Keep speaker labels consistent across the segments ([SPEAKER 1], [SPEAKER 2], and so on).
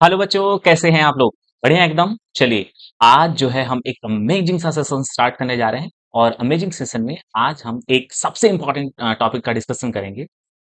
[SPEAKER 1] Hello बच्चों, कैसे हैं आप लोग? बढ़िया एकदम। चलिए, आज जो है हम एक अमेजिंग सा सेशन स्टार्ट करने जा रहे हैं और अमेजिंग सेशन में आज हम एक सबसे इम्पोर्टेंट टॉपिक का डिस्कशन करेंगे।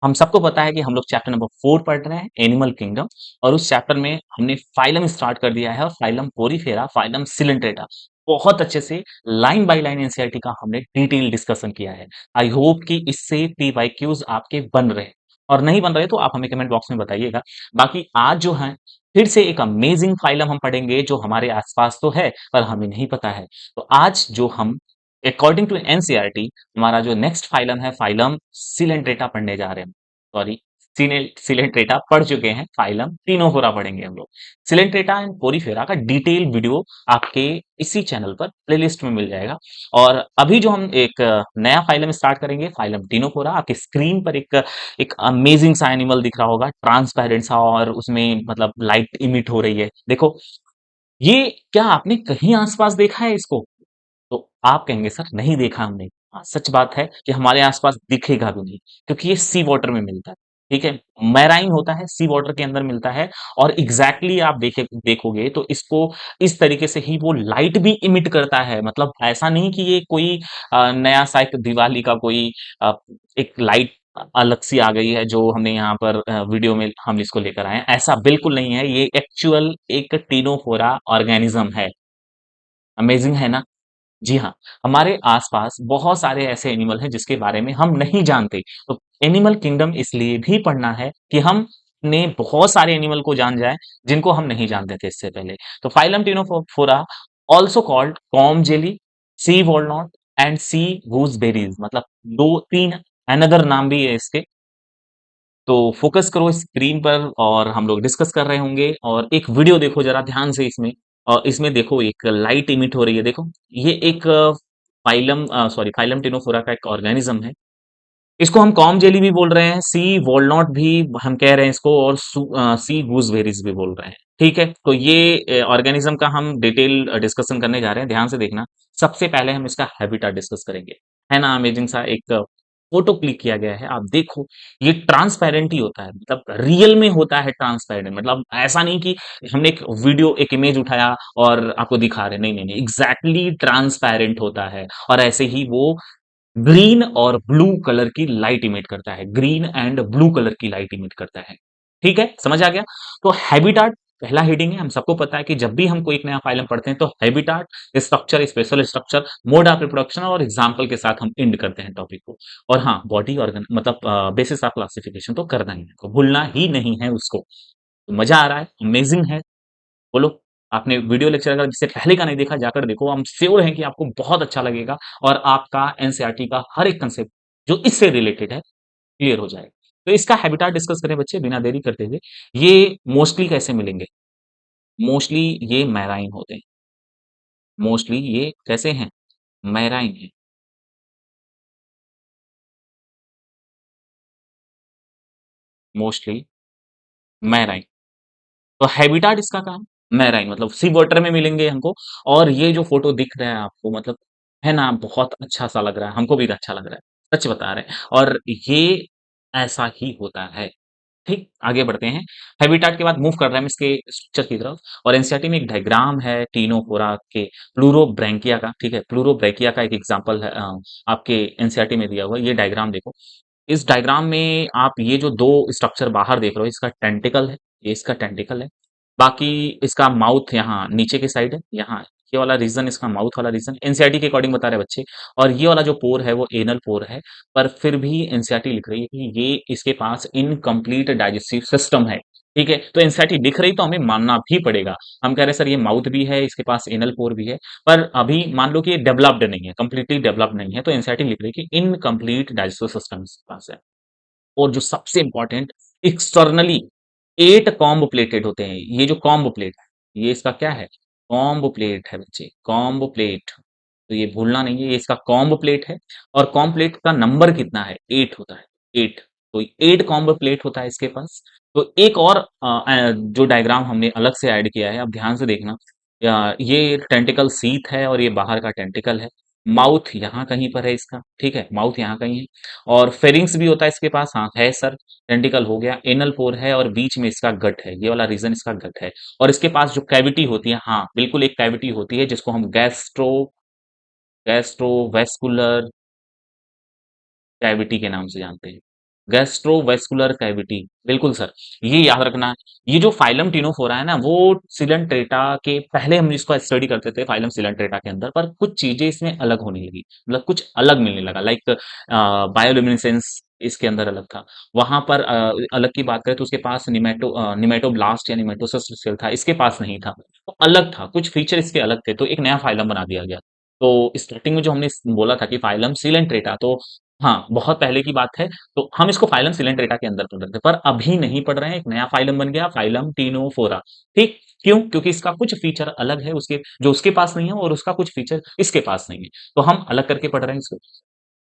[SPEAKER 1] हम सबको पता है कि हम लोग चैप्टर नंबर 4 पढ़ रहे हैं, एनिमल किंगडम। और उस चैप्टर में हमने फाइलम स्टार्ट कर दिया है और फाइलम पोरीफेरा, फाइलम सिलेंट्रेटा बहुत अच्छे से लाइन बाय लाइन एनसीईआरटी का हमने डिटेल डिस्कशन किया है। आई होप कि इससे पीवाईक्यूज आपके बन रहे हैं, और नहीं बन रहे तो आप हमें कमेंट बॉक्स में बताइएगा। बाकी आज जो है फिर से एक अमेजिंग फाइलम हम पढ़ेंगे जो हमारे आसपास तो है पर हमें नहीं पता है। तो आज जो हम अकॉर्डिंग टू एनसीईआरटी हमारा जो नेक्स्ट फाइलम है, फाइलम सिलेंट्रेटा पढ़ने जा रहे हैं। सॉरी, सिलेंट्रेटा पढ़ चुके हैं, फाइलम टिनोफोरा पढ़ेंगे हम लोग। सिलेंट्रेटा एंड पोरीफेरा का डिटेल वीडियो आपके इसी चैनल पर प्लेलिस्ट में मिल जाएगा। और अभी जो हम एक नया फाइलम स्टार्ट करेंगे, फाइलम टिनोफोरा, आपकी स्क्रीन पर एक अमेजिंग सा एनिमल दिख रहा होगा, ट्रांसपेरेंट सा, और उसमें मतलब लाइट इमिट हो रही है। देखो, ये क्या आपने कहीं आसपास देखा है इसको? तो आप कहेंगे सर नहीं देखा हमने। हाँ, सच बात है कि हमारे आसपास दिखेगा भी नहीं, क्योंकि ये सी वाटर में मिलता है। ठीक है, मैराइन होता है, सी वाटर के अंदर मिलता है। और एग्जैक्टली आप देखोगे तो इसको इस तरीके से ही वो लाइट भी इमिट करता है। मतलब ऐसा नहीं कि ये कोई नया सा एक दिवाली का कोई अ, एक लाइट अलग सी आ गई है जो हमने यहाँ पर वीडियो में हम इसको लेकर आए हैं, ऐसा बिल्कुल नहीं है। ये एक्चुअल एक टीनोफोरा ऑर्गेनिज्म है। अमेजिंग है ना? जी हाँ, हमारे आसपास बहुत सारे ऐसे एनिमल हैं जिसके बारे में हम नहीं जानते। तो एनिमल किंगडम इसलिए भी पढ़ना है कि हम ने बहुत सारे एनिमल को जान जाए जिनको हम नहीं जानते थे इससे पहले। तो phylum Ctenophora, also called comb jelly, sea walnut and sea gooseberries, मतलब दो तीन अनदर नाम भी है इसके। तो फोकस करो स्क्रीन पर और हम लोग डिस्कस कर रहे होंगे। और एक वीडियो देखो जरा ध्यान से इसमें। और इसमें देखो एक लाइट इमिट हो रही है, देखो। ये एक फाइलम सॉरी फाइलम टिनोफोरा का एक ऑर्गेनिज्म है। इसको हम कॉम जेली भी बोल रहे हैं, सी वॉलनट भी हम कह रहे हैं इसको, और सी गूसबेरीज भी बोल रहे हैं। ठीक है, तो ये ऑर्गेनिज्म का हम डिटेल डिस्कशन करने जा रहे हैं, ध्यान से देखना। सबसे पहले हम इसका हैबिtat डिस्कस करेंगे। है ना अमेजिंग सा? एक फोटो क्लिक किया गया है, आप देखो। ये ट्रांसपेरेंट ही होता है, मतलब रियल में होता है ट्रांसपेरेंट। मतलब ऐसा नहीं कि हमने एक वीडियो, एक इमेज उठाया और आपको दिखा रहे, नहीं नहीं नहीं, एग्जैक्टली ट्रांसपेरेंट होता है। और ऐसे ही वो ग्रीन और ब्लू कलर की लाइट इमिट करता है, ग्रीन एंड ब्लू कलर की लाइट इमिट करता है। ठीक है, समझ आ गया? तो हैबिटाट पहला हेडिंग है। हम सबको पता है कि जब भी हम कोई एक नया फाइलम पढ़ते हैं तो habitat, structure, special structure, mode of reproduction और एग्जाम्पल के साथ हम एंड करते हैं टॉपिक को। और हाँ, बॉडी ऑर्गन मतलब बेसिस ऑफ क्लासिफिकेशन तो करना ही है, तो भूलना ही नहीं है उसको। तो मजा आ रहा है, अमेजिंग है। बोलो, आपने वीडियो लेक्चर अगर इससे पहले का नहीं देखा, जाकर देखो। हम श्योर हैं कि आपको बहुत अच्छा लगेगा और आपका एनसीईआरटी का हर एक कंसेप्ट जो इससे रिलेटेड है क्लियर हो जाएगा। तो इसका हैबिटाट डिस्कस करें बच्चे, बिना देरी करते हुए। ये मोस्टली कैसे मिलेंगे? मोस्टली ये मैराइन होते हैं। मोस्टली ये कैसे हैं? मैराइन है। Mostly marine. तो हैबिटाट इसका कहाँ? मैराइन, मतलब सी वाटर में मिलेंगे हमको। और ये जो फोटो दिख रहा है आपको, मतलब है ना, बहुत अच्छा सा लग रहा है, हमको भी अच्छा लग रहा है, सच बता रहे हैं। और ये ऐसा ही होता है। ठीक, आगे बढ़ते हैं। हैबिटाट के बाद मूव कर रहे हैं हम इसके स्ट्रक्चर की तरफ। और एनसीईआरटी में एक डायग्राम है टीनोफोरा के प्लूरोब्रैंकिया का। ठीक है, प्लूरोब्रैंकिया का एक एग्जांपल है, आपके एनसीईआरटी में दिया हुआ है। ये डायग्राम देखो। इस डायग्राम में आप ये जो दो स्ट्रक्चर बाहर देख रहे हो, इसका टेंटिकल है, ये इसका टेंटिकल है। बाकी इसका माउथ यहाँ नीचे की साइड है, यहाँ ये वाला रीजन इसका माउथ वाला रीजन एनसीईआरटी के अकॉर्डिंग बता रहे हैं बच्चे। और ये वाला जो पोर है वो एनल पोर है। पर फिर भी एनसीईआरटी लिख रही है कि ये इसके पास इनकम्प्लीट डाइजेस्टिव सिस्टम है। ठीक है, तो एनसीईआरटी लिख रही तो हमें मानना भी पड़ेगा। हम कह रहे हैं सर ये माउथ भी है, इसके पास एनल पोर भी है, पर अभी मान लो कि ये डेवलप्ड नहीं है, कंप्लीटली डेवलप्ड नहीं है, तो एनसीईआरटी लिख रही है कि इनकम्प्लीट डाइजेस्टिव सिस्टम इसके पास है। और जो सबसे इंपॉर्टेंट, एक्सटर्नली 8 कॉम्ब प्लेटेड होते हैं। ये जो कॉम्ब प्लेट है, ये इसका क्या है? कॉम्ब प्लेट है बच्चे, कॉम्ब प्लेट। तो ये भूलना नहीं है, ये इसका कॉम्ब प्लेट है। और कॉम्ब प्लेट का नंबर कितना है? 8 होता है, 8। तो 8 कॉम्ब प्लेट होता है इसके पास। तो एक और जो डायग्राम हमने अलग से ऐड किया है, अब ध्यान से देखना। ये टेंटिकल सीथ है और ये बाहर का टेंटिकल है। माउथ यहाँ कहीं पर है इसका, ठीक है, माउथ यहाँ कहीं है। और फेरिंग्स भी होता है इसके पास, हाँ है सर, टेंटिकल हो गया, एनल पोर है और बीच में इसका गट है, ये वाला रीजन इसका गट है। और इसके पास जो कैविटी होती है, हाँ बिल्कुल एक कैविटी होती है जिसको हम गैस्ट्रोवेस्कुलर कैविटी के नाम से जानते हैं। गैस्ट्रोवेस्कुलर कैविटी, बिल्कुल सर, ये याद रखना। ये जो फाइलम टिनोफोरा है ना, वो सिलेंट्रेटा के पहले हम इसको स्टडी करते थे फाइलम सिलेंट्रेटा के अंदर, पर कुछ चीजें इसमें अलग होने लगी, मतलब कुछ अलग मिलने लगा, लाइक बायोल्यूमिनेसेंस इसके अंदर अलग था। वहां पर अलग की बात करें तो उसके पास निमेटोब्लास्ट या निमेटोसिस सेल था, इसके पास नहीं था, तो अलग था, कुछ फीचर इसके अलग थे, तो एक नया फाइलम बना दिया गया। तो स्टार्टिंग में जो हमने बोला था कि फाइलम सिलेंट्रेटा, तो हाँ, बहुत पहले की बात है, तो हम इसको फाइलम सिलेंट्रेटा के अंदर पढ़ रहे थे, पर अभी नहीं पढ़ रहे हैं, एक नया फाइलम बन गया, फाइलम टिनोफोरा। ठीक, क्यों? क्योंकि इसका कुछ फीचर अलग है उसके, जो उसके पास नहीं है, और उसका कुछ फीचर इसके पास नहीं है, तो हम अलग करके पढ़ रहे हैं इसको।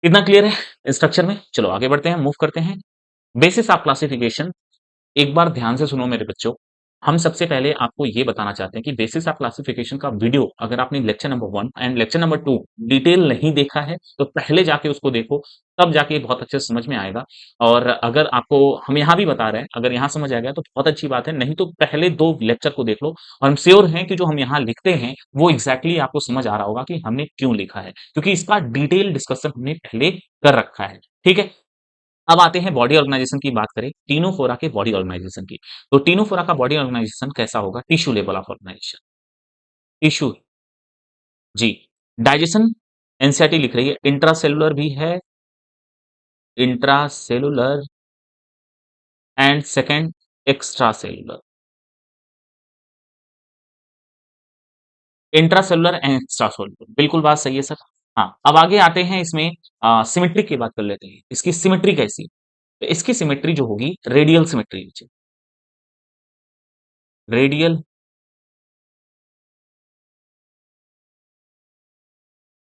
[SPEAKER 1] इतना क्लियर है स्ट्रक्चर में? चलो आगे बढ़ते हैं, मूव करते हैं। बेसिस ऑफ क्लासिफिकेशन, एक बार ध्यान से सुनो मेरे बच्चों। हम सबसे पहले आपको ये बताना चाहते हैं कि बेसिस ऑफ क्लासिफिकेशन का वीडियो अगर आपने lecture number 1 and lecture number 2 detail नहीं देखा है, तो पहले जाके उसको देखो, तब जाके बहुत अच्छे से समझ में आएगा। और अगर आपको हम यहाँ भी बता रहे हैं, अगर यहाँ समझ आ गया तो बहुत अच्छी बात है, नहीं तो पहले 2 लेक्चर को देख लो, और हम श्योर हैं कि जो हम यहाँ लिखते हैं, वो एग्ज़ैक्टली आपको समझ आ रहा होगा कि हमने क्यों लिखा है, क्योंकि इसका डिटेल डिस्कशन हमने पहले कर रखा है। ठीक है? अब आते हैं बॉडी ऑर्गेनाइजेशन की बात करें, टीनोफोरा के बॉडी ऑर्गेनाइजेशन की। तो टीनोफोरा का बॉडी ऑर्गेनाइजेशन कैसा होगा? Tissue level of organisation, tissue, जी। डाइजेशन, एनसीईआरटी लिख रही है, इंट्रासेलुलर भी है, intracellular and second extracellular, intracellular and extracellular, बिल्कुल बात सही है सर। हाँ, अब आगे आते हैं इसमें, सिमेट्री की बात कर लेते हैं। इसकी सिमेट्री कैसी? तो इसकी सिमेट्री जो होगी, रेडियल सिमेट्री, रेडियल,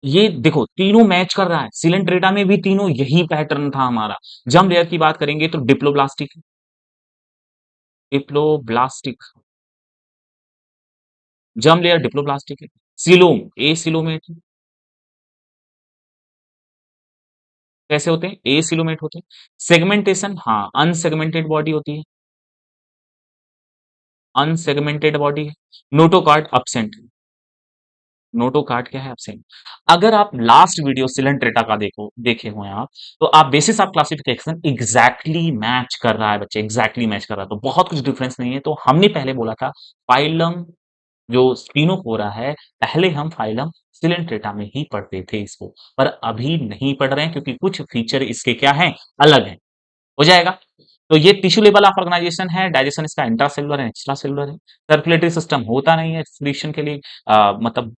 [SPEAKER 1] ये देखो तीनों मैच कर रहा है, सिलेंट्रेटा में भी तीनों यही पैटर्न था हमारा। जम लेयर की बात करेंगे तो डिप्लोब्लास्टिक, डिप्लोब्लास्टिक, जम लेयर डिप्लोब्लास्टिक है। सिलोम, ए सिलोमेट, कैसे होते हैं? ए सिलोमेट होते हैं। सेगमेंटेशन, हाँ अनसेगमेंटेड बॉडी होती है, अनसेगमेंटेड बॉडी है। नोटोकॉर्ड absent, नोटोकार्ड क्या है? एब्सेंट। अगर आप लास्ट वीडियो सिलेंट्रेटा का देखे हुए हैं आप, तो आप basis of classification exactly match कर रहा है बच्चे, एग्जैक्टली मैच कर रहा है, तो बहुत कुछ डिफरेंस नहीं है। तो हमने पहले बोला था फाइलम जो स्पिनोफोरा है, पहले हम फाइलम सिलेंट्रेटा में ही पढ़ते थे इसको, पर अभी नहीं पढ़ रहे हैं क्योंकि कुछ फीचर इसके क्या हैं, अलग हैं। हो जाएगा। तो ये टिश्यू लेवल ऑफ ऑर्गेनाइजेशन है, डाइजेशन इसका इंट्रासेलुलर है, एक्स्ट्रा सेलुलर है। सर्कुलेटरी सिस्टम होता नहीं है एक्सक्रीशन के लिए, मतलब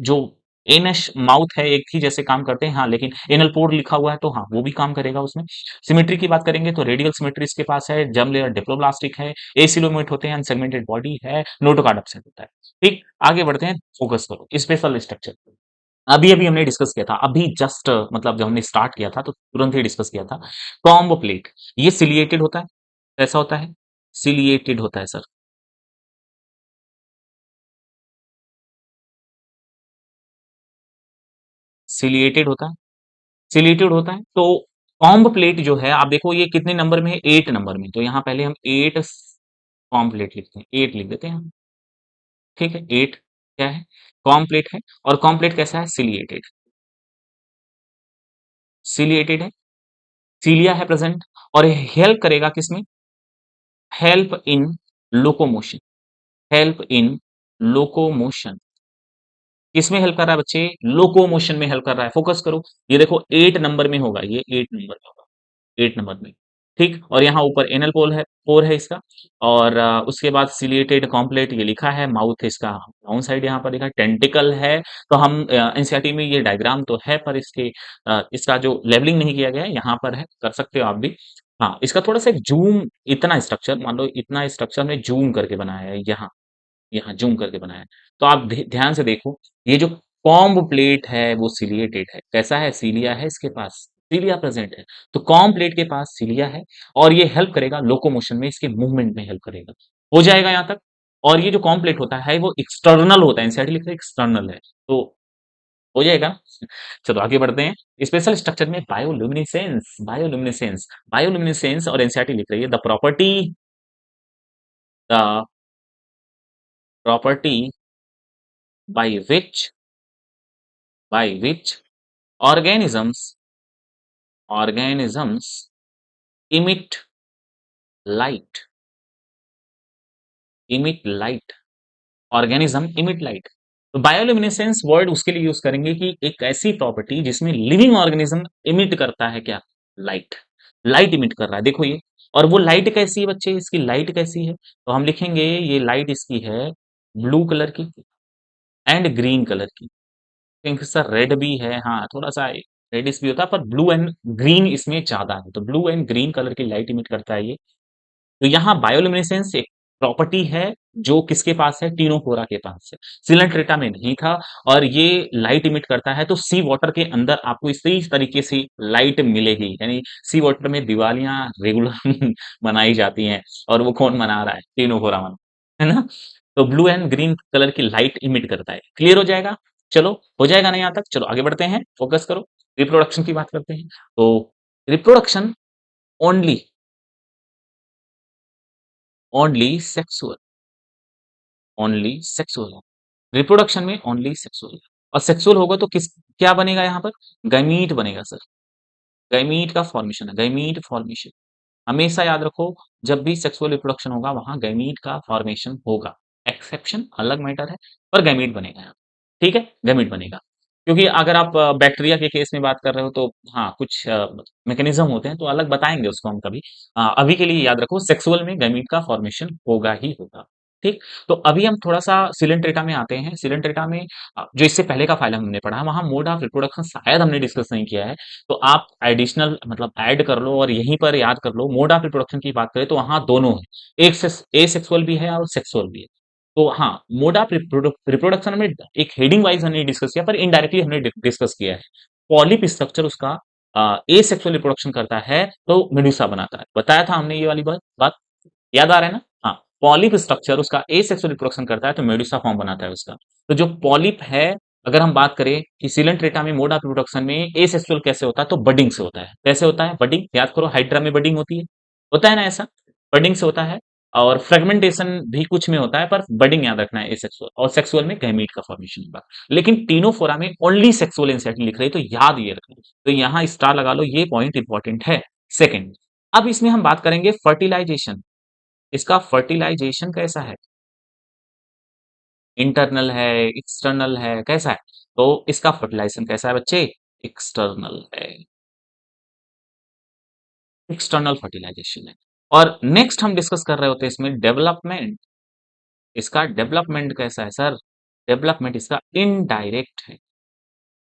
[SPEAKER 1] जो एनश माउथ है एक ही जैसे काम करते हैं, हाँ लेकिन एनल पोर लिखा हुआ है तो हाँ वो भी काम करेगा उसमें। सिमेट्री की बात करेंगे तो रेडियल सिमेट्री इसके पास है, जर्म लेयर डिप्लोब्लास्टिक है, एसिलोमेट होते हैं, अनसेगमेंटेड बॉडी है, नोटोकॉर्ड एब्सेंट होता है। ठीक, आगे बढ़ते हैं, फोकस करो स्पेशल स्ट्रक्चर। अभी-अभी हमने डिस्कस किया था, अभी जस्ट मतलब जब हमने स्टार्ट किया था तो तुरंत ही डिस्कस किया था। कॉम्ब प्लेट, ये सिलिएटेड होता है, कैसा होता है? सिलिएटेड होता है सर, सिलिएटेड होता है, सिलिएटेड होता है। तो कॉम्ब प्लेट जो है, आप देखो ये कितने नंबर में है? 8 नंबर में, तो यहाँ पहले हम 8 कॉम्ब प्लेट लिखते हैं, 8 लिख देते हैं हम, ठीक है? 8 क्या है? कॉम्ब प्लेट है। और कॉम्ब प्लेट कैसा है? सिलिएटेड, सिलिएटेड है, सिलिया है प्रेजेंट, और हेल्प करेगा किसमें? Help in locomotion, help in locomotion, किसमें हेल्प कर रहा है बच्चे? लोकोमोशन में हेल्प कर रहा है। फोकस करो, ये देखो 8 नंबर में होगा, ये 8 नंबर में होगा, 8 नंबर में, ठीक। और यहाँ ऊपर एनल पोल है, पोर है इसका। और उसके बाद सिलिएटेड कॉम्प्लेट ये लिखा है, माउथ इसका डाउन साइड यहाँ पर लिखा है, टेंटिकल है। तो हम एनसीईआरटी में ये डायग्राम तो है, पर इसके इसका जो लेवलिंग नहीं किया गया है, यहाँ पर है, कर सकते हो आप भी। हाँ, इसका थोड़ा सा एक जूम, इतना स्ट्रक्चर मान लो, इतना स्ट्रक्चर हमने जूम करके बनाया है, यहाँ यहाँ जूम करके बनाया है। तो आप ध्यान से देखो, ये जो कॉम्ब प्लेट है वो सिलिएटेड है, कैसा है? सिलिया है इसके पास, सिलिया प्रेजेंट है। तो कॉम्ब प्लेट के पास सिलिया है, और ये हेल्प करेगा लोकोमोशन में, इसके मूवमेंट में हेल्प करेगा। हो जाएगा यहाँ तक। और ये जो कॉम्ब प्लेट होता है वो एक्सटर्नल होता है, एनसीईआरटी लिखता है एक्सटर्नल है। तो हो जाएगा। चलो आगे बढ़ते हैं। स्पेशल स्ट्रक्चर में बायोल्यूमिनेसेंस, बायोल्यूमिनेसेंस, बायोल्यूमिनेसेंस और एनसीईआरटी लिख रही है the property by which organisms organisms emit light, emit light, organism emit light. तो बायोल्यूमिनेसेंस वर्ड उसके लिए यूज करेंगे कि एक ऐसी प्रॉपर्टी जिसमें लिविंग ऑर्गेनिज्म इमिट करता है क्या, लाइट, लाइट इमिट कर रहा है, देखो ये। और वो लाइट कैसी है बच्चे, इसकी लाइट कैसी है, तो हम लिखेंगे ये लाइट इसकी है ब्लू कलर की एंड ग्रीन कलर की। क्योंकि सर रेड भी है, हाँ थोड़ा सा रेडिश भी होता है, पर ब्लू एंड ग्रीन इसमें ज्यादा है, तो ब्लू एंड ग्रीन कलर की लाइट इमिट करता है ये। तो यहाँ बायोल्यूमिनेसेंस एक प्रॉपर्टी है जो किसके पास है, टीनोफोरा के पास है, सिलेंट्रेटा में नहीं था। और ये लाइट इमिट करता है, तो सी वाटर के अंदर आपको इसी तरीके से लाइट मिलेगी, यानी सी वाटर में दिवालियां रेगुलर बनाई जाती हैं, और वो कौन बना रहा है, टीनोफोरा बना, है ना। तो ब्लू एंड ग्रीन कलर की लाइट इमिट करता है, क्लियर हो जाएगा। चलो हो जाएगा ना यहाँ तक, चलो आगे बढ़ते हैं, फोकस करो। रिप्रोडक्शन की बात करते हैं। तो reproduction only, only sexual, only sexual है। रिप्रोडक्शन में ओनली सेक्सुअल है। और सेक्सुअल होगा तो किस, क्या बनेगा यहाँ पर, गैमीट बनेगा सर, गैमीट का फॉर्मेशन है, गैमीट फॉर्मेशन। हमेशा याद रखो, जब भी सेक्सुअल रिप्रोडक्शन होगा वहां गैमीट का फॉर्मेशन होगा। एक्सेप्शन अलग मैटर है, पर गैमीट बनेगा यहाँ, ठीक है, गैमीट बनेगा। क्योंकि अगर आप बैक्टीरिया के केस में बात कर रहे हो तो हाँ कुछ मैकेनिज्म होते हैं, तो अलग बताएंगे उसको हम कभी। अभी के लिए याद रखो सेक्सुअल में गैमीट का फॉर्मेशन होगा ही होगा, ठीक। तो अभी हम थोड़ा सा सिलेंट्रेटा में आते हैं। सिलेंट्रेटा में जो इससे पहले का फाइल हमने पढ़ा, वहां मोड ऑफ रिप्रोडक्शन शायद हमने डिस्कस नहीं किया है, तो आप एडिशनल मतलब ऐड कर लो और यहीं पर याद कर लो। मोड ऑफ रिप्रोडक्शन की बात करें तो वहां दोनों है, एक से ए सेक्सुअल भी है और सेक्सुअल भी है। तो हाँ, मोड ऑफ रिप्रोडक्शन में एक हेडिंग वाइज हमने डिस्कस किया, पर इनडायरेक्टली हमने डिस्कस किया है। पॉलिप स्ट्रक्चर उसका ए सेक्सुअल रिप्रोडक्शन करता है तो मेडुसा बनाता है, बताया था हमने ये वाली बात याद आ रहा है ना। हाँ, पॉलिप स्ट्रक्चर उसका ए सेक्सुअल रिप्रोडक्शन करता है तो मेडुसा फॉर्म बनाता है उसका। तो जो पॉलिप है, अगर हम बात करें कि सिलेंट्रेटा में मोड ऑफ रिप्रोडक्शन में ए सेक्सुअल कैसे होता है, तो बडिंग से होता है। कैसे होता है, बडिंग, याद करो हाइड्रा में बडिंग होती है, होता है ना ऐसा, बडिंग से होता है। और फ्रेगमेंटेशन भी कुछ में होता है, पर बडिंग याद रखना है, ए सेक्सुअल और सेक्सुअल में गैमीट का फॉर्मेशन होगा। लेकिन टीनोफोरा में ओनली सेक्सुअल इंसेक्ट लिख रही है, तो याद ये रखना, तो यहाँ स्टार लगा लो, ये पॉइंट इंपॉर्टेंट है। सेकेंड, अब इसमें हम बात करेंगे फर्टिलाइजेशन। इसका फर्टिलाइजेशन कैसा है, इंटरनल है, एक्सटर्नल है, कैसा है, तो इसका फर्टिलाइजेशन कैसा है बच्चे, एक्सटर्नल है, एक्सटर्नल फर्टिलाइजेशन है। और नेक्स्ट हम डिस्कस कर रहे होते हैं इसमें डेवलपमेंट। इसका डेवलपमेंट कैसा है सर, डेवलपमेंट इसका इनडायरेक्ट है,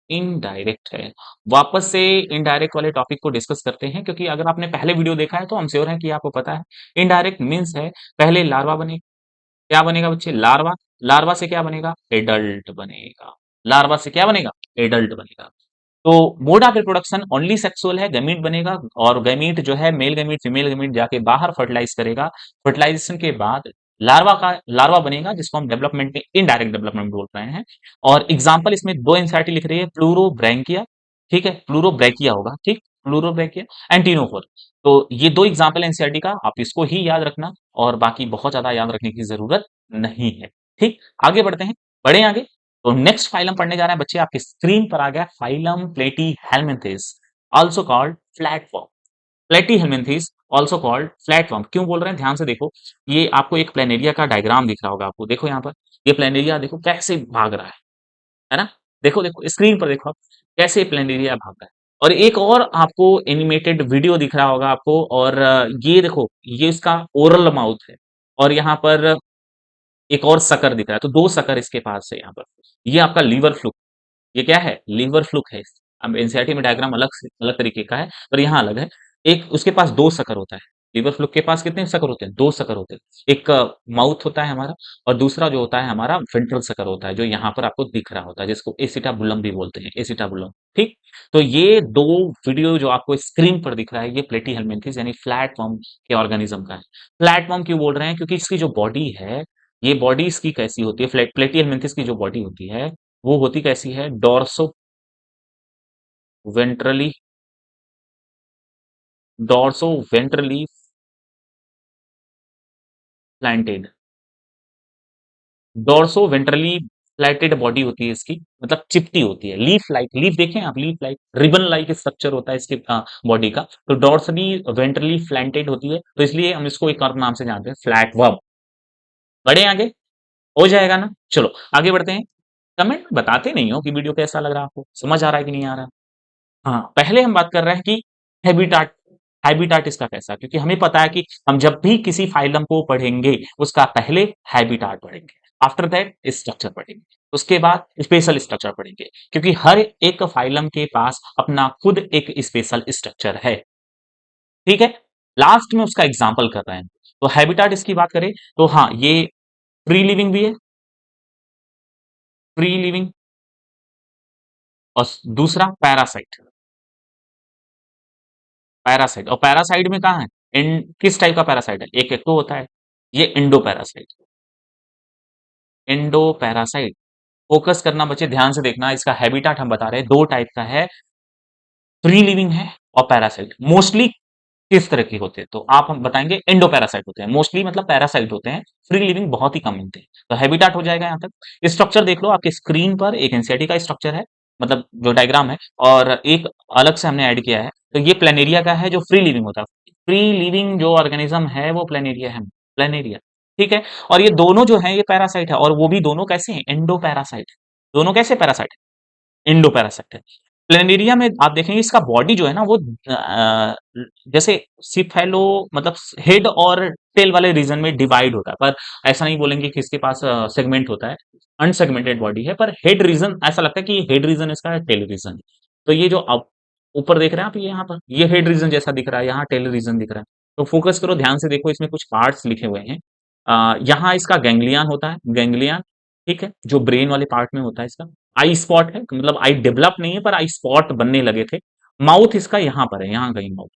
[SPEAKER 1] इनडायरेक्ट है। वापस से इनडायरेक्ट वाले टॉपिक को डिस्कस करते हैं, क्योंकि अगर आपने पहले वीडियो देखा है तो हम श्योर हैं कि आपको पता है। इनडायरेक्ट मीन्स है पहले लार्वा बने, क्या बनेगा बच्चे, लार्वा, लार्वा से क्या बनेगा, एडल्ट बनेगा, लार्वा से क्या बनेगा, एडल्ट बनेगा। तो mode of reproduction only sexual है, गैमीट बनेगा, और गैमीट जो है मेल गैमीट फीमेल गैमीट जाके बाहर फर्टिलाइज करेगा। फर्टिलाइजेशन के बाद लार्वा का लार्वा बनेगा, जिसको हम डेवलपमेंट में इनडायरेक्ट डेवलपमेंट बोल रहे हैं। और एग्जांपल इसमें दो एनसीईआरटी लिख रही है, प्लूरोब्रैंकिया, ठीक है, प्लूरोब्रैकिया होगा, ठीक, प्लूरोब्रैकिया, एंटीनोफोर। तो ये दो एग्जांपल एनसीईआरटी का, आप इसको ही याद रखना, और बाकी बहुत ज्यादा याद रखने की जरूरत नहीं है, ठीक। आगे बढ़ते हैं, बढ़े आगे। तो नेक्स्ट फाइलम पढ़ने जा रहे हैं बच्चे, आपकी स्क्रीन पर आ गया phylum platyhelminthes, also called flatworm. Platyhelminthes also called flatworm, क्यों बोल रहे हैं, ध्यान से देखो। ये आपको एक प्लेनेरिया का डायग्राम दिख रहा होगा आपको, देखो यहाँ पर, ये प्लेनेरिया देखो कैसे भाग रहा है ना। देखो देखो स्क्रीन पर देखो आप, कैसे प्लेनेरिया भाग रहा है। और एक और आपको एनिमेटेड वीडियो दिख रहा होगा आपको, और ये देखो, ये इसका ओरल माउथ है, और यहाँ पर एक और सकर दिख रहा है, तो दो सकर इसके पास है यहाँ पर। ये आपका लीवर फ्लूक, ये क्या है, लीवर फ्लूक है। अब एनसीईआरटी में डायग्राम अलग से अलग तरीके का है, पर यहाँ अलग है। एक उसके पास दो सकर होता है, लीवर फ्लूक के पास कितने सकर होते हैं, दो सकर होते हैं। एक माउथ होता है हमारा, और दूसरा जो होता है हमारा वेंट्रल सकर होता है, जो यहाँ पर आपको दिख रहा होता है, जिसको एसिटाबुलम भी बोलते हैं, एसिटाबुलम, ठीक। तो ये दो वीडियो जो आपको स्क्रीन पर दिख रहा है, ये प्लेटीहेल्मिन्थेस यानी फ्लैटवर्म के ऑर्गेनिज्म का है। फ्लैटवर्म क्यों बोल रहे हैं, क्योंकि इसकी जो बॉडी है, ये बॉडी इसकी कैसी होती है, प्लेटीहेल्मिन्थेस की जो बॉडी होती है, वो होती कैसी है? Dorsoventrally, dorsoventrally planted, dorsoventrally flatted body होती है इसकी, मतलब चिपटी होती है, लीफ लाइक, लीफ देखें आप, leaf like ribbon like structure होता है इसके बॉडी का। तो डॉर्सली वेंट्रली फ्लैटेड होती है, तो इसलिए हम इसको एक और नाम से जानते हैं, फ्लैट वर्म। बढ़े आगे, हो जाएगा ना? चलो आगे बढ़ते हैं। कमेंट में बताते नहीं हो कि वीडियो कैसा लग रहा है, आपको समझ आ रहा है कि नहीं आ रहा है। हाँ, पहले हम बात कर रहे हैं कि हैबिटाट, हैबिटाट इसका कैसा, क्योंकि हमें पता है कि हम जब भी किसी फाइलम को पढ़ेंगे उसका पहले हैबिटाट पढ़ेंगे, आफ्टर दैट स्ट्रक्चर पढ़ेंगे, उसके बाद स्पेशल स्ट्रक्चर पढ़ेंगे, क्योंकि हर एक फाइलम के पास अपना खुद एक स्पेशल स्ट्रक्चर है। ठीक है, लास्ट में उसका एग्जाम्पल कर रहे हैं। तो हैबिटाट इसकी बात करें तो हाँ, ये फ्री लिविंग भी है, फ्री लिविंग, और दूसरा पैरासाइट, पैरासाइट, और पैरासाइट में कहाँ है? किस टाइप का पैरासाइट है? एक एक तो होता है, ये Indo parasite, Indo parasite. Focus करना बच्चे, ध्यान से देखना, इसका हैबिटाट हम बता रहे हैं दो टाइप का है, फ्री लिविंग है और पैरासाइट। मोस्टली किस तरह के होते हैं? तो आप हम बताएंगे इंडो पैरासाइट होते हैं, मोस्टली मतलब पैरासाइट होते हैं, फ्री लिविंग बहुत ही कम मिलते हैं। तो हैबिटाट हो जाएगा यहाँ तक। स्ट्रक्चर देख लो आपके स्क्रीन पर, एक एनसीईआरटी का स्ट्रक्चर है, मतलब जो डायग्राम है, और एक अलग से हमने ऐड किया है। तो ये प्लेनेरिया का है जो फ्री लिविंग होता है, फ्री लिविंग जो ऑर्गेनिज्म है वो प्लेनेरिया है, प्लेनेरिया। ठीक है, और ये दोनों जो है ये पैरासाइट है, और वो भी दोनों कैसे हैं? Indo parasite. दोनों कैसे पैरासाइट? इंडो पैरासाइट है। प्लेनेरिया में आप देखेंगे इसका बॉडी जो है ना वो जैसे सिफेलो, मतलब हेड और टेल वाले रीजन में डिवाइड होता है, पर ऐसा नहीं बोलेंगे कि इसके पास सेगमेंट होता है, अनसेगमेंटेड बॉडी है, पर हेड रीजन ऐसा लगता है कि हेड रीजन इसका है, टेल रीजन। तो ये जो आप ऊपर देख रहे हैं आप, ये यहाँ पर ये हेड रीजन जैसा दिख रहा है, यहाँ टेल रीजन दिख रहा है। तो फोकस करो, ध्यान से देखो, इसमें कुछ पार्ट्स लिखे हुए हैं। यहाँ इसका गैंग्लियन होता है, गैंग्लियन, ठीक है, जो ब्रेन वाले पार्ट में होता है इसका। आई स्पॉट है, मतलब आई डेवलप नहीं है पर आई स्पॉट बनने लगे थे। माउथ इसका यहाँ पर है, यहाँ कहीं माउथ,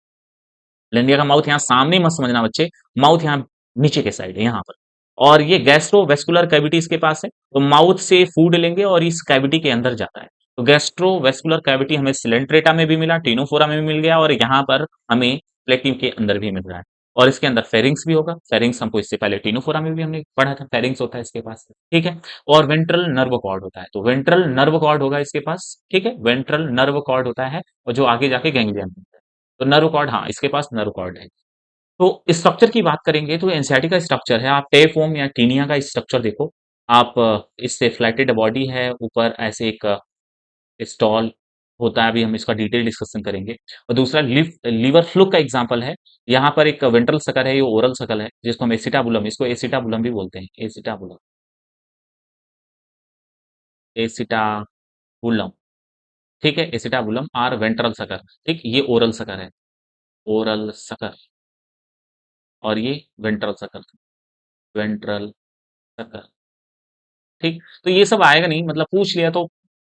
[SPEAKER 1] इंडिया का माउथ यहाँ सामने मत समझना बच्चे, माउथ यहाँ नीचे के साइड है, यहाँ पर। और ये गैस्ट्रोवेस्कुलर कैविटी इसके पास है, तो माउथ से फूड लेंगे और इस कैविटी के अंदर जाता है। तो गैस्ट्रोवेस्कुलर कैविटी हमें सिलेंट्रेटा में भी मिला, टीनोफोरा में भी मिल गया, और यहाँ पर हमें प्लेटिव के अंदर भी मिल रहा है। और इसके अंदर फेरिंग्स भी होगा, फेरिंग्स हमको इससे पहले टीनोफोरा में भी हमने पढ़ा था, फेरिंग्स होता है इसके पास, ठीक है। और वेंट्रल नर्व कॉर्ड होता है, तो वेंट्रल नर्व कॉर्ड होगा इसके पास, ठीक है, वेंट्रल नर्व कॉर्ड होता है, और जो आगे जाके गैंग्लियन होता है। तो नर्व कॉर्ड, हाँ इसके पास नर्व कॉर्ड है। तो स्ट्रक्चर की बात करेंगे तो एनसीईआरटी का स्ट्रक्चर है, आप टेफोम या टीनिया का स्ट्रक्चर देखो आप, इससे फ्लैटेड बॉडी है, ऊपर ऐसे एक स्टॉल होता है, अभी हम इसका डिटेल डिस्कशन करेंगे। और दूसरा लीवर फ्लूक का एग्जांपल है, यहाँ पर एक वेंट्रल सकल है, ये ओरल सकल है, जिसको हम एसिटाबुलम, इसको एसिटाबुलम भी बोलते हैं, एसिटाबुलम, एसिटाबुलम, ठीक है, एसिटाबुलम और वेंट्रल सकल, ठीक, ये ओरल सकल है, ओरल सकल, और ये वेंट्रल सकल, वेंट्रल सकल, ठीक। तो ये सब आएगा नहीं, मतलब पूछ लिया तो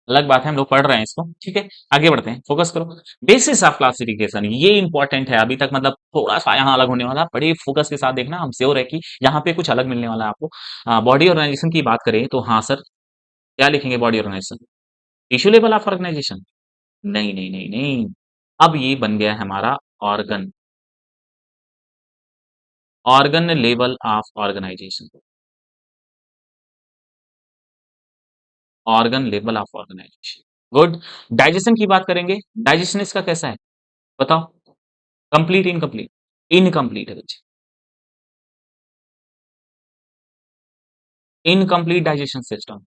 [SPEAKER 1] अलग बात है, हम लोग पढ़ रहे हैं इसको, ठीक है। आगे बढ़ते हैं, फोकस करो। बेसिस ऑफ क्लासिफिकेशन, ये इंपॉर्टेंट है अभी तक, मतलब थोड़ा सा यहाँ अलग होने वाला, बड़े फोकस के साथ देखना, हम श्योर है कि यहाँ पे कुछ अलग मिलने वाला है आपको। बॉडी ऑर्गेनाइजेशन की बात करें तो हाँ सर, क्या लिखेंगे? Body organisation, tissue level of organisation? नहीं नहीं नहीं नहीं, अब ये बन गया है हमारा organ, organ level of organisation, organ level of organisation. Good. Digestion की बात करेंगे, डाइजेशन इसका कैसा है बताओ? Complete, incomplete? इनकम्प्लीट है बच्चे, incomplete digestion system.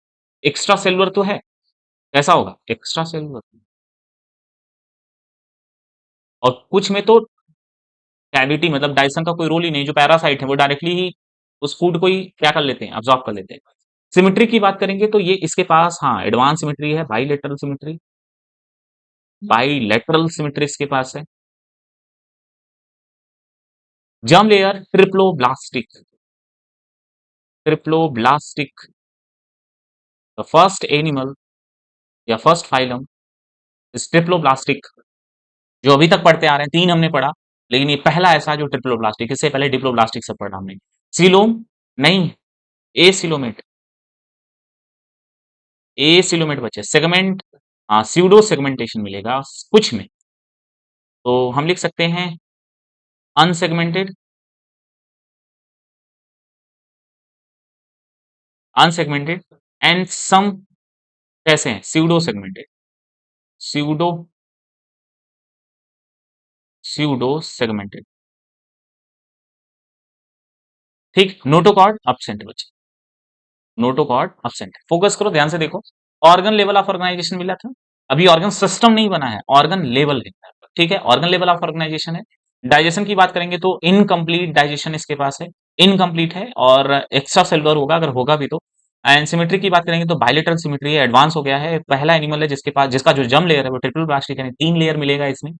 [SPEAKER 1] Extra cellular तो है, कैसा होगा? Extra cellular. और कुछ में तो कैविटी, मतलब डाइजेशन का कोई रोल ही नहीं, जो पैरासाइट है वो डायरेक्टली ही उस फूड को ही क्या कर लेते हैं? अब्जॉर्ब कर लेते हैं। सिमेट्री की बात करेंगे तो ये इसके पास हाँ एडवांस सिमेट्री है, बाईलेटरल सिमेट्री, बाईलेटरल सिमेट्री इसके पास है। Germ layer triploblastic, triploblastic, the first animal या फर्स्ट फाइलम इज ट्रिप्लोब्लास्टिक। जो अभी तक पढ़ते आ रहे हैं, तीन हमने पढ़ा, लेकिन ये पहला ऐसा जो ट्रिप्लोब्लास्टिक, इससे पहले डिप्लोब्लास्टिक सब पढ़ा हमने। सीलोम नहीं, ए सिलोमेट, एसिलोमेट बचे सेगमेंट, स्यूडो सेगमेंटेशन मिलेगा कुछ में, तो हम लिख सकते हैं अनसेगमेंटेड, अनसेगमेंटेड एंड सम कैसे हैं pseudo segmented, pseudo pseudo segmented. ठीक, नोटोकॉर्ड अपसेंट बचे, नोटोकॉर्ड अपसेंट। फोकस करो, ध्यान से देखो, ऑर्गन लेवल ऑफ ऑर्गेनाइजेशन मिला था, अभी ऑर्गन सिस्टम नहीं बना है, ऑर्गन लेवल लिखना है, ठीक है, ऑर्गन लेवल ऑफ ऑर्गेनाइजेशन है। डाइजेशन की बात करेंगे तो इनकम्प्लीट डाइजेशन इसके पास है, इनकम्प्लीट है और एक्स्ट्रा सेलुलर होगा अगर होगा भी तो। एंड सिमेट्री की बात करेंगे तो बायलेटरल सिमेट्री है, एडवांस हो गया है, पहला एनिमल है जिसके पास जिसका जो जम लेयर है वो ट्रिपल प्लास्टिक यानी 3 लेयर मिलेगा इसमें।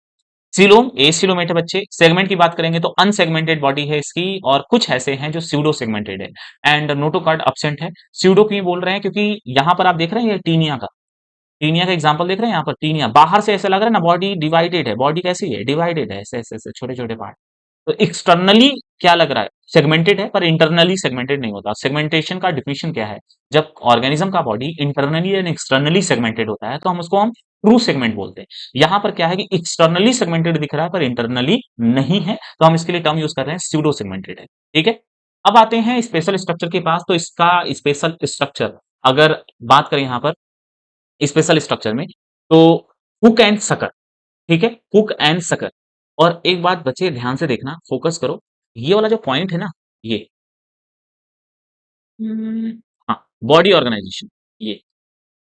[SPEAKER 1] सीलोम एसिलोमेट है बच्चे। सेगमेंट की बात करेंगे तो अनसेगमेंटेड बॉडी है इसकी और कुछ ऐसे हैं जो स्यूडो सेगमेंटेड है। एंड नोटोकॉर्ड अपसेंट है। स्यूडो क्यों बोल रहे हैं, क्योंकि यहाँ पर आप देख रहे हैं ये टीनिया का, टीनिया का एग्जांपल देख रहे हैं यहाँ पर, टीनिया बाहर से ऐसा लग रहा है ना बॉडी डिवाइडेड है, बॉडी कैसी है डिवाइडेड है, ऐसे ऐसे ऐसे छोटे छोटे पार्ट। तो एक्सटर्नली क्या लग रहा है सेगमेंटेड है पर इंटरनली सेगमेंटेड नहीं होता। सेगमेंटेशन का डिफिनेशन क्या है, जब ऑर्गेनिज्म का body internally and externally segmented होता है तो हम उसको हम ट्रू सेगमेंट बोलते हैं। यहाँ पर क्या है कि एक्सटर्नली सेगमेंटेड दिख रहा है पर इंटरनली नहीं है, तो हम इसके लिए टर्म यूज कर रहे हैं स्यूडो सेगमेंटेड है, ठीक है। अब आते हैं स्पेशल स्ट्रक्चर के पास, तो इसका स्पेशल स्ट्रक्चर अगर बात करें यहाँ पर स्पेशल स्ट्रक्चर में, तो हुक एंड सकर, ठीक है, हुक एंड सकर। और एक बात बच्चे ध्यान से देखना, फोकस करो, ये वाला जो पॉइंट है ना, ये हम्म, हाँ, बॉडी ऑर्गेनाइजेशन,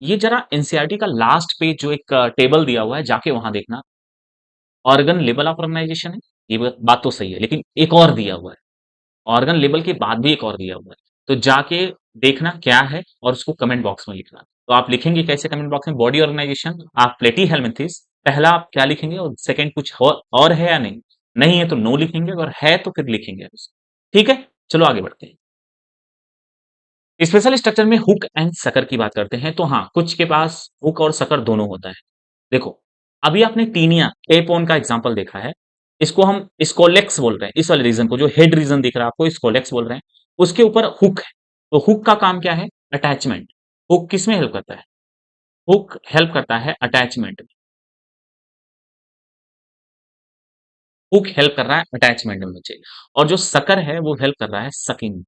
[SPEAKER 1] ये जरा एनसीईआरटी का लास्ट पेज जो एक टेबल दिया हुआ है जाके वहां देखना। ऑर्गन लेवल ऑफ ऑर्गेनाइजेशन है, ये बात तो सही है, लेकिन एक और दिया हुआ है, ऑर्गन लेवल के बाद भी एक और दिया हुआ है, तो जाके देखना क्या है और उसको कमेंट बॉक्स में लिखना। तो आप लिखेंगे कैसे कमेंट बॉक्स में, बॉडी ऑर्गेनाइजेशन आप प्लेटी हेलमिंथिस, पहला आप क्या लिखेंगे और सेकंड कुछ और है या नहीं, नहीं है तो नो लिखेंगे, अगर है तो फिर लिखेंगे, ठीक है। चलो आगे बढ़ते हैं। स्पेशल स्ट्रक्चर में हुक एंड सकर की बात करते हैं, तो हाँ, कुछ के पास हुक और सकर दोनों होता है। देखो, अभी आपने टीनिया टेपोन का एग्जांपल देखा है, इसको हम स्कोलेक्स बोल रहे हैं, इस वाले रीजन को जो हेड रीजन दिख रहा है आपको स्कोलेक्स बोल रहे हैं, उसके ऊपर हुक है। तो हुक का काम क्या है, अटैचमेंट। हुक किस में हेल्प करता है, हुक हेल्प करता है अटैचमेंट में, हुक हेल्प कर रहा है अटैचमेंट में मुझे, और जो सकर है वो हेल्प कर रहा है सकिंग।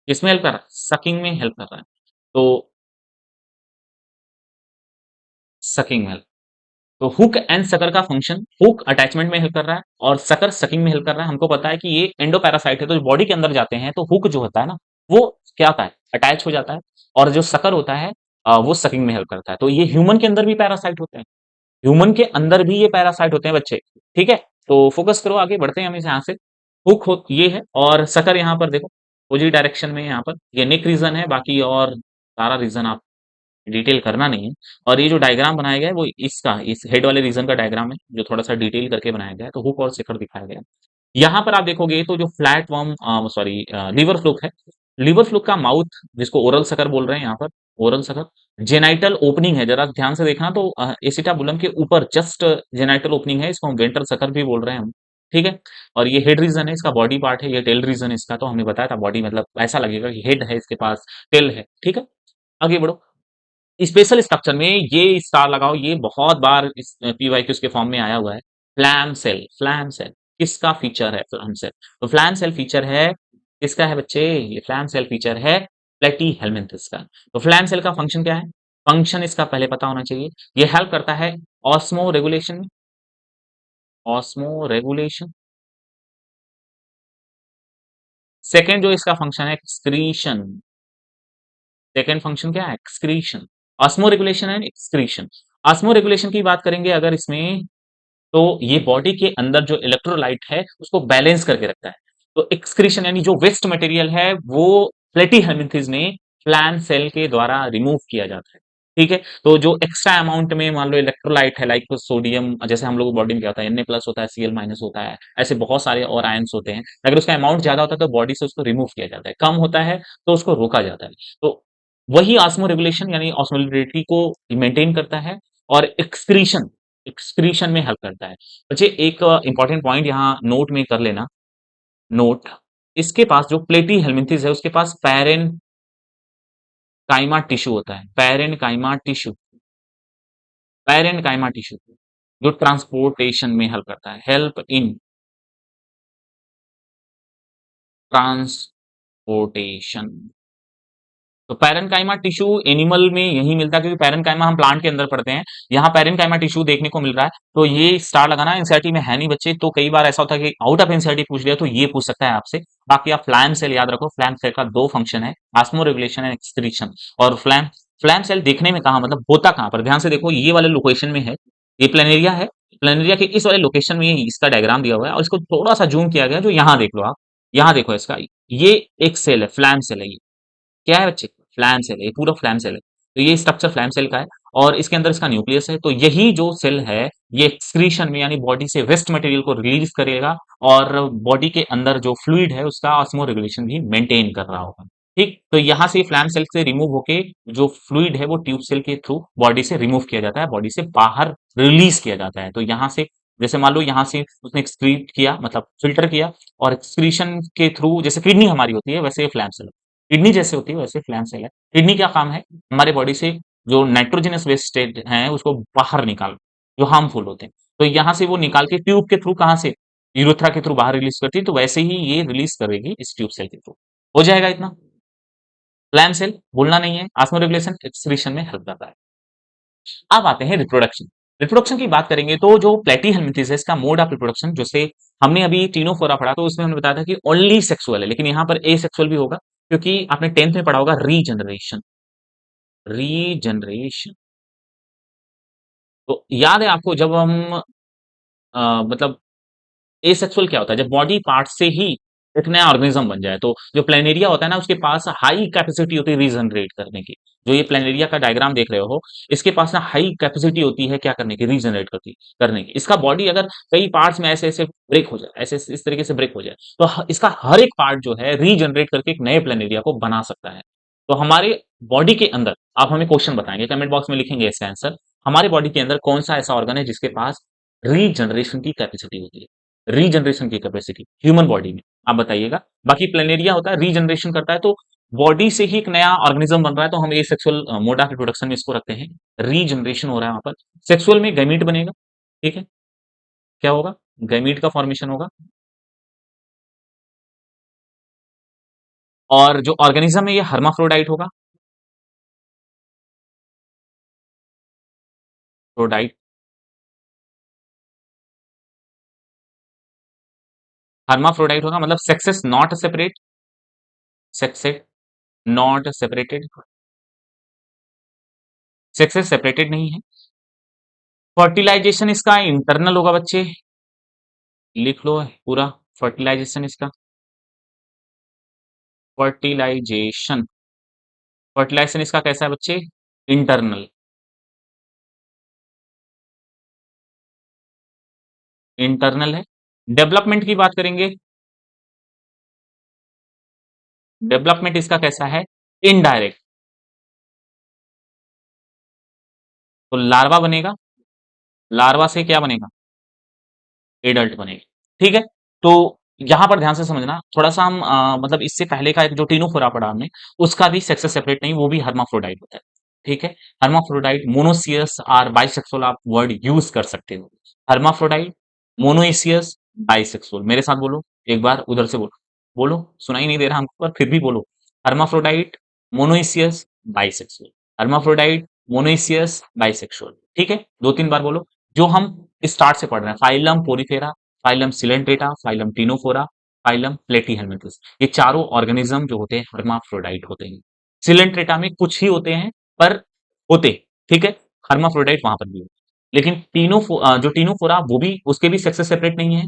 [SPEAKER 1] किसमें हेल्प कर रहा है, सकिंग में हेल्प कर रहा है। तो सकिंग में, तो हुक एंड सकर का फंक्शन, हुक अटैचमेंट में हेल्प कर रहा है और सकर सकिंग में हेल्प कर रहा है। हमको पता है कि ये एंडोपैरासाइट है, तो बॉडी के अंदर जाते हैं तो हुक जो होता है ना, वो क्या होता है, अटैच हो जाता है, और जो सकर होता है वो सकिंग में हेल्प करता है। तो ये ह्यूमन के अंदर भी पैरासाइट होते हैं, ह्यूमन के अंदर भी ये पैरासाइट होते हैं बच्चे, ठीक है। तो फोकस करो, आगे बढ़ते हैं हम इस यहाँ से। हुक हो ये है और सकर यहाँ पर देखो अपोजिट डायरेक्शन में, यहाँ पर ये नेक रीजन है, बाकी और सारा रीजन आप डिटेल करना नहीं है। और ये जो डायग्राम बनाया गया है वो इसका इस हेड वाले रीजन का डायग्राम है जो थोड़ा सा डिटेल करके बनाया गया है, तो हुक और शिखर दिखाया गया है। यहाँ पर आप देखोगे तो जो flatworm sorry liver fluke है, लीवर फ्लूक का माउथ जिसको ओरल सकर बोल रहे हैं यहाँ पर, ओरल सकर, जेनाइटल ओपनिंग है, जरा ध्यान से देखना, तो एसिटाबुलम के ऊपर जस्ट जेनाइटल ओपनिंग है, इसको हम वेंट्रल सकर भी बोल रहे हैं हम, ठीक है। और ये हेड रीजन है, इसका बॉडी पार्ट है, ये टेल रीजन है इसका, तो हमने बताया था बॉडी मतलब ऐसा लगेगा कि हेड है इसके पास, टेल है, ठीक है। आगे बढ़ो, स्पेशल स्ट्रक्चर में ये स्टार लगाओ, ये बहुत बार इस पीवाईक्यूज के फॉर्म में आया हुआ है। फ्लैम सेल, फ्लैम सेल किसका फीचर है, फ्लैम सेल, तो फ्लैम सेल फीचर है किसका है बच्चे, ये फ्लैम सेल फीचर है प्लेटी हेलमिंथस का। तो फ्लैम सेल का फंक्शन क्या है, फंक्शन इसका पहले पता होना चाहिए, ये हेल्प करता है osmo regulation, osmo regulation. Second जो इसका फंक्शन है एक्सक्रीशन, सेकेंड फंक्शन क्या है excretion, osmo regulation and excretion. Osmo regulation की बात करेंगे अगर इसमें, तो ये बॉडी के अंदर जो इलेक्ट्रोलाइट है उसको बैलेंस करके रखता है। तो एक्सक्रीशन यानी जो वेस्ट मटेरियल है वो प्लेटीहेल्मिन्थेस में फ्लैम सेल के द्वारा रिमूव किया जाता है, ठीक है। तो जो एक्स्ट्रा अमाउंट में मान लो इलेक्ट्रोलाइट है लाइक सोडियम, जैसे हम लोग बॉडी में क्या होता है Na+ होता है, Cl- होता है, ऐसे बहुत सारे और आयंस होते हैं, अगर उसका अमाउंट ज्यादा होता है तो बॉडी से उसको रिमूव किया जाता है, कम होता है तो उसको रोका जाता है। तो वही ऑस्मो रेगुलेशन यानी ऑस्मोलैरिटी को मेंटेन करता है और एक्सक्रीशन, एक्सक्रीशन में हेल्प करता है। बच्चे एक इंपॉर्टेंट पॉइंट यहाँ नोट में कर लेना, नोट, इसके पास जो प्लेटी हेलमिंथिस है उसके पास पैरेन काइमा टिश्यू होता है, पैरेनकाइमा टिश्यू, पैरेनकाइमा टिश्यू जो ट्रांसपोर्टेशन में हेल्प करता है, हेल्प इन ट्रांसपोर्टेशन। तो पैरेनकाइमा टिश्यू एनिमल में यही मिलता है, क्योंकि पैरेनकाइमा हम प्लांट के अंदर पढ़ते हैं, यहाँ पैरेनकाइमा टिश्यू देखने को मिल रहा है। तो ये स्टार लगाना एनसीईआरटी में है नहीं बच्चे, तो कई बार ऐसा होता है कि आउट ऑफ एनसीईआरटी पूछ लिया तो ये पूछ सकता है आपसे। बाकी आप फ्लैम सेल याद रखो, फ्लैम सेल का दो फंक्शन है, ऑस्मो रेगुलेशन एंड एक्सक्रीशन। और फ्लैम फ्लैम सेल देखने में कहाँ, मतलब होता कहाँ पर, ध्यान से देखो, ये वाले लोकेशन में है, ये प्लेनेरिया है, प्लेनेरिया के इस वाले लोकेशन में ही इसका डायग्राम दिया हुआ है, और इसको थोड़ा सा जूम किया गया, जो यहाँ देख लो आप, यहाँ देखो इसका, ये एक सेल है, फ्लैम सेल है ये। क्या है बच्चे? फ्लैम सेल है, ये पूरा फ्लैम सेल है। तो ये स्ट्रक्चर फ्लैम सेल का है, और इसके अंदर इसका न्यूक्लियस है। तो यही जो सेल है, ये एक्सक्रीशन में यानी बॉडी से वेस्ट मटेरियल को रिलीज करेगा, और बॉडी के अंदर जो फ्लूइड है उसका ऑस्मो रेगुलेशन भी मेंटेन कर रहा होगा। ठीक, तो यहाँ से फ्लैम सेल से रिमूव होके जो फ्लूइड है वो ट्यूब सेल के थ्रू बॉडी से रिमूव किया जाता है, बॉडी से बाहर रिलीज किया जाता है। तो यहाँ से, जैसे मान लो यहाँ से उसने एक्सक्रीट किया, मतलब फिल्टर किया, और एक्सक्रीशन के थ्रू, जैसे किडनी हमारी होती है वैसे फ्लैम सेल, किडनी जैसे होती है वैसे फ्लैम सेल है। किडनी क्या काम है? हमारे बॉडी से जो नाइट्रोजनस वेस्टेज है उसको बाहर निकाल, जो हार्मफुल होते हैं, तो यहाँ से वो निकाल के ट्यूब के थ्रू, कहाँ से, यूरेथ्रा के थ्रू बाहर रिलीज करती है। तो वैसे ही ये रिलीज करेगी इस ट्यूब सेल के थ्रू। हो जाएगा इतना। फ्लैम सेल भूलना नहीं है, ऑस्मो रेगुलेशन एक्सक्रीशन में हेल्प करता है। अब आते हैं रिप्रोडक्शन। रिप्रोडक्शन की बात करेंगे तो जो प्लेटीहेल्मिन्थेस है, इसका मोड ऑफ रिप्रोडक्शन, जैसे हमने अभी टीनोफोरा पढ़ा तो उसमें हमने बताया था कि ओनली सेक्सुअल है, लेकिन यहाँ पर एसेक्सुअल भी होगा, क्योंकि आपने 10th में पढ़ा होगा रीजनरेशन। रीजनरेशन तो याद है आपको, जब हम मतलब एसेक्सुअल क्या होता है? जब बॉडी पार्ट से ही एक नया ऑर्गेनिज्म बन जाए। तो जो प्लेनेरिया होता है ना, उसके पास हाई कैपेसिटी होती है रीजनरेट करने की। जो ये प्लेनेरिया का डायग्राम देख रहे हो, इसके पास ना हाई कैपेसिटी होती है क्या करने की, रीजनरेट करने की। इसका बॉडी अगर कई पार्ट्स में ऐसे ऐसे ब्रेक हो जाए, ऐसे इस तरीके से ब्रेक हो जाए, तो इसका हर एक पार्ट जो है रीजनरेट करके एक नए प्लेनेरिया को बना सकता है। तो हमारे बॉडी के अंदर, आप हमें क्वेश्चन बताएंगे, कमेंट बॉक्स में लिखेंगे इसका आंसर, हमारे बॉडी के अंदर कौन सा ऐसा ऑर्गन है जिसके पास रीजनरेशन की कैपेसिटी होती है, रीजनरेशन की कैपेसिटी ह्यूमन बॉडी में, आप बताइएगा। बाकी प्लेनेरिया होता है रीजनरेशन करता है, तो बॉडी से ही एक नया ऑर्गेनिज्म बन रहा है, तो हम ए सेक्सुअल मोड ऑफ रिप्रोडक्शन में इसको रखते हैं। रीजनरेशन हो रहा है वहां पर। सेक्सुअल में गैमीट बनेगा, ठीक है, क्या होगा, गैमीट का फॉर्मेशन होगा। और जो ऑर्गेनिज्म है ये हर्माफ्रोडाइट होगा, प्रोडाइट, हर्माफ्रोडाइट होगा, मतलब sexes not separate, sexes not separated, sexes separated नहीं है। फर्टिलाइजेशन इसका इंटरनल होगा बच्चे, लिख लो पूरा, फर्टिलाइजेशन इसका, फर्टिलाइजेशन, फर्टिलाइजेशन इसका कैसा है बच्चे, इंटरनल, इंटरनल है। डेवलपमेंट की बात करेंगे, डेवलपमेंट इसका कैसा है, इनडायरेक्ट। तो लार्वा बनेगा, लार्वा से क्या बनेगा, एडल्ट बनेगा, ठीक है। तो यहां पर ध्यान से समझना, थोड़ा सा हम मतलब इससे पहले का एक जो टीनोफोरा पढ़ा हमने, उसका भी सेक्सेस सेपरेट नहीं, वो भी हर्माफ्रोडाइट होता है, ठीक है। हर्माफ्रोडाइट, मोनोसियस और बाइसेक्सुअल आप वर्ड यूज कर सकते हो। हर्माफ्रोडाइट, मोनोइसियस, बाइसेक्सुअल, मेरे साथ बोलो एक बार, उधर से बोलो, बोलो, सुनाई नहीं दे रहा हमको पर फिर भी बोलो। Hermaphrodite, monoecious, bisexual, hermaphrodite, monoecious, bisexual, ठीक है, दो तीन बार बोलो। जो हम स्टार्ट से पढ़ रहे हैं, phylum Porifera, phylum Coelenterata, phylum Ctenophora, phylum Platyhelminthes, ये चारों ऑर्गेनिज्म जो होते हैं हर्माफ्रोडाइट होते हैं। सिलेंट्रेटा में कुछ ही होते हैं, पर होते, ठीक है, हर्माफ्रोडाइट वहां पर भी होते, लेकिन जो टिनोफोरा वो भी, उसके भी सेक्सेस सेपरेट नहीं है।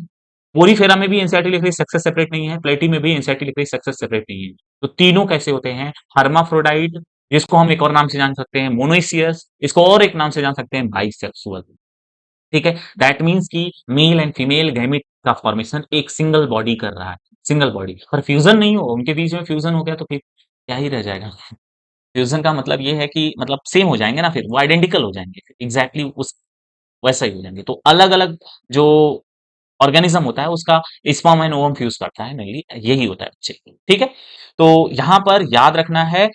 [SPEAKER 1] पोरीफेरा में भी एनसीईआरटी लिख रही सक्सेस सेपरेट नहीं है, प्लेटी में भी एनसीईआरटी लिख रही सक्सेस सेपरेट नहीं है। तो तीनों कैसे होते हैं, हर्माफ्रोडाइट, जिसको हम एक और नाम से जान सकते हैं मोनोइसियस, इसको और एक नाम से जान सकते हैं बाइसेक्सुअल, ठीक है। दैट मीन्स कि मेल एंड फीमेल गैमिट का फॉर्मेशन एक सिंगल बॉडी कर रहा है, सिंगल बॉडी, पर फ्यूजन नहीं हो, उनके बीच में फ्यूजन हो गया तो फिर क्या ही रह जाएगा। फ्यूजन का मतलब ये है कि मतलब सेम हो जाएंगे ना, फिर वो आइडेंटिकल हो जाएंगे, एग्जैक्टली उस वैसा ही हो जाएंगे। तो अलग अलग जो ऑर्गेनिज्म होता है उसका स्पर्म एंड ओवम फ्यूज करता है, मेनली यही होता है बच्चे, ठीक है। तो यहां पर याद रखना है,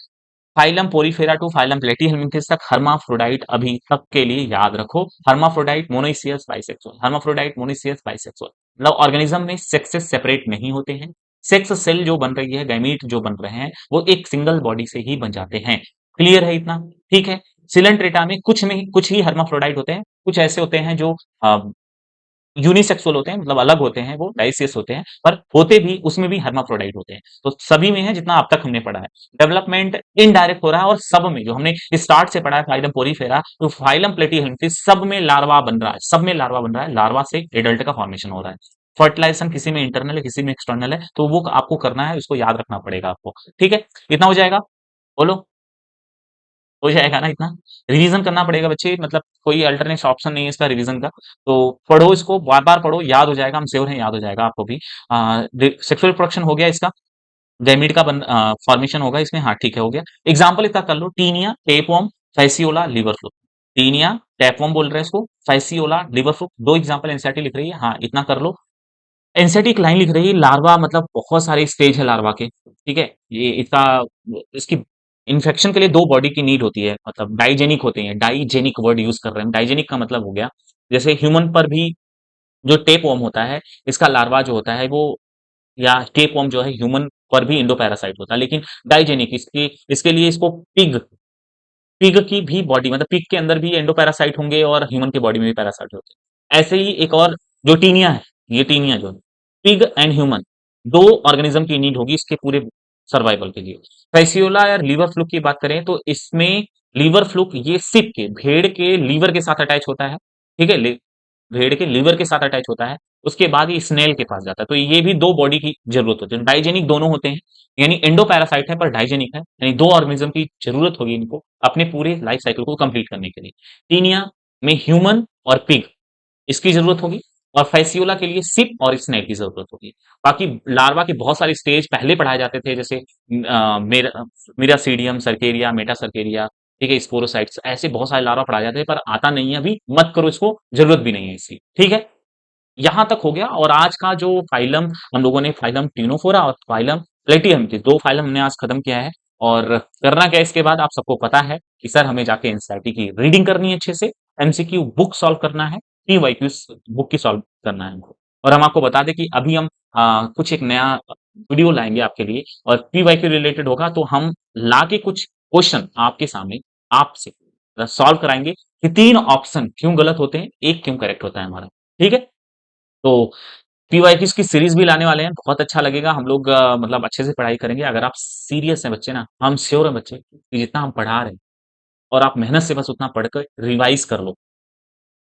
[SPEAKER 1] फाइलम पोरीफेरा टू फाइलम प्लेटीहेल्मिंथेस तक हर्माफ्रोडाइट अभी तक के लिए याद रखो। Hermaphrodite, monoecious, bisexual, hermaphrodite, monoecious, bisexual. मतलब ऑर्गेनिज्म में सेक्सेस सेपरेट नहीं होते हैं। सेक्स सेल जो बन रही है, गैमीट जो बन रहे हैं, वो एक सिंगल बॉडी से ही बन जाते हैं। क्लियर है इतना? ठीक है। सिलेंट्रेटा में कुछ ही हर्माफ्रोडाइट होते हैं, कुछ ऐसे होते हैं जो यूनिसेक्सुअल होते हैं, मतलब अलग होते हैं, वो डाइसियस होते हैं, पर होते भी उसमें भी हर्माफ्रोडाइट होते हैं। तो सभी में है जितना अब तक हमने पढ़ा है। डेवलपमेंट इनडायरेक्ट हो रहा है और सब में जो हमने स्टार्ट से पढ़ा है, फाइलम पोरीफेरा तो फाइलम प्लेटीहेल्मिन्थेस, सब में लार्वा बन रहा है, सब में लार्वा बन रहा है, लार्वा से एडल्ट का फॉर्मेशन हो रहा है। फर्टिलाइजेशन किसी में इंटरनल है, किसी में एक्सटर्नल है, तो वो आपको करना है, उसको याद रखना पड़ेगा आपको। ठीक है, इतना हो जाएगा? बोलो, हो जाएगा ना इतना? रिवीजन करना पड़ेगा बच्चे, मतलब कोई अल्टरनेट ऑप्शन नहीं है इसका रिवीजन का। तो पढ़ो इसको, बार-बार पढ़ो, याद हो जाएगा, हम श्योर हैं याद हो जाएगा आपको भी। सेक्सुअल रिप्रोडक्शन हो गया इसका, गैमीट का फॉर्मेशन होगा इसमें, हाँ ठीक है हो गया। एग्जाम्पल इसका कर लो, taenia, tapeworm, fasciola, liver fluke. Taenia, tapeworm बोल रहे हैं इसको, फैसियोला, लिवर फ्लूक, दो एग्जाम्पल एनसीईआरटी लिख रही है, हाँ इतना कर लो। एनसीईआरटी एक लाइन लिख रही है, लार्वा मतलब बहुत सारे स्टेज है लार्वा के, ठीक है। ये इसका, इसकी इन्फेक्शन के लिए दो बॉडी की नीड होती है, मतलब डाइजेनिक होते हैं, डाइजेनिक वर्ड यूज कर रहे हैं। डाइजेनिक का मतलब हो गया, जैसे ह्यूमन पर भी जो टेप वर्म होता है, इसका लार्वा जो होता है वो, या टेप वर्म जो है ह्यूमन पर भी इंडोपैरासाइट होता है, लेकिन डाइजेनिक इसके लिए इसको पिग पिग की भी बॉडी, मतलब पिग के अंदर भी एंडोपैरासाइट होंगे और ह्यूमन की बॉडी में भी पैरासाइट होते हैं। ऐसे ही एक और जो टीनिया है, ये टीनिया जो है, पिग एंड ह्यूमन, दो ऑर्गेनिज्म की नीड होगी इसके पूरे सर्वाइवल के लिए। फैसियोला या लीवर फ्लूक की बात करें तो इसमें लीवर फ्लूक ये सिप के, भेड़ के लीवर के साथ अटैच होता है, ठीक है, भेड़ के लीवर के साथ अटैच होता है। उसके बाद ये स्नेल के पास जाता है, तो ये भी दो बॉडी की जरूरत होती है, डाइजेनिक दोनों होते हैं, यानी एंडोपैरासाइट है पर डाइजेनिक है, यानी दो ऑर्गेनिज्म की जरूरत होगी इनको अपने पूरे लाइफ साइकिल को कंप्लीट करने के लिए। टीनिया में ह्यूमन और पिग इसकी जरूरत होगी, और फैसियोला के लिए सिप और स्नेल की जरूरत होगी। बाकी लार्वा के बहुत सारे स्टेज पहले पढ़ाए जाते थे, जैसे मिरासीडियम, सर्केरिया, मेटा सर्केरिया, ठीक है, स्पोरोसाइट्स, ऐसे बहुत सारे लार्वा पढ़ाए जाते हैं, पर आता नहीं है अभी, मत करो इसको, जरूरत भी नहीं है इसकी। ठीक है, यहां तक हो गया। और आज का जो फाइलम हम लोगों ने, फाइलम टिनोफोरा और फाइलम प्लेटियम के दो फाइलम हमने आज खत्म किया है। और करना क्या है इसके बाद, आप सबको पता है कि सर हमें जाके एनसीईआरटी की रीडिंग करनी है अच्छे से, एमसीक्यू बुक सॉल्व करना है, पीवाईक्यू बुक की सॉल्व करना है हमको। और हम आपको बता दें कि अभी हम कुछ एक नया वीडियो लाएंगे आपके लिए, और पीवाईक्यू रिलेटेड होगा, तो हम लाके कुछ क्वेश्चन आपके सामने आपसे सॉल्व कराएंगे कि तीन ऑप्शन क्यों गलत होते हैं, एक क्यों करेक्ट होता है हमारा। ठीक है, तो पीवाईक्यूज की सीरीज भी लाने वाले हैं, बहुत अच्छा लगेगा। हम लोग मतलब अच्छे से पढ़ाई करेंगे, अगर आप सीरियस हैं बच्चे ना, हम श्योर हैं बच्चे कि जितना हम पढ़ा रहे हैं और आप मेहनत से बस उतना पढ़कर रिवाइज कर लो,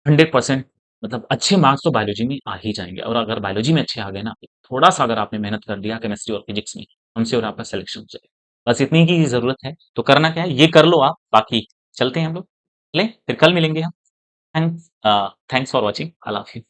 [SPEAKER 1] 100% मतलब अच्छे मार्क्स तो बायोलॉजी में आ ही जाएंगे। और अगर बायोलॉजी में अच्छे आ गए ना, थोड़ा सा अगर आपने मेहनत कर लिया केमिस्ट्री और फिजिक्स में, हम श्योर आपका सिलेक्शन हो जाएगा। बस इतनी की जरूरत है, तो करना क्या है ये कर लो आप, बाकी चलते हैं हम लोग, चलें फिर कल मिलेंगे हम। Thanks for watching, I love you.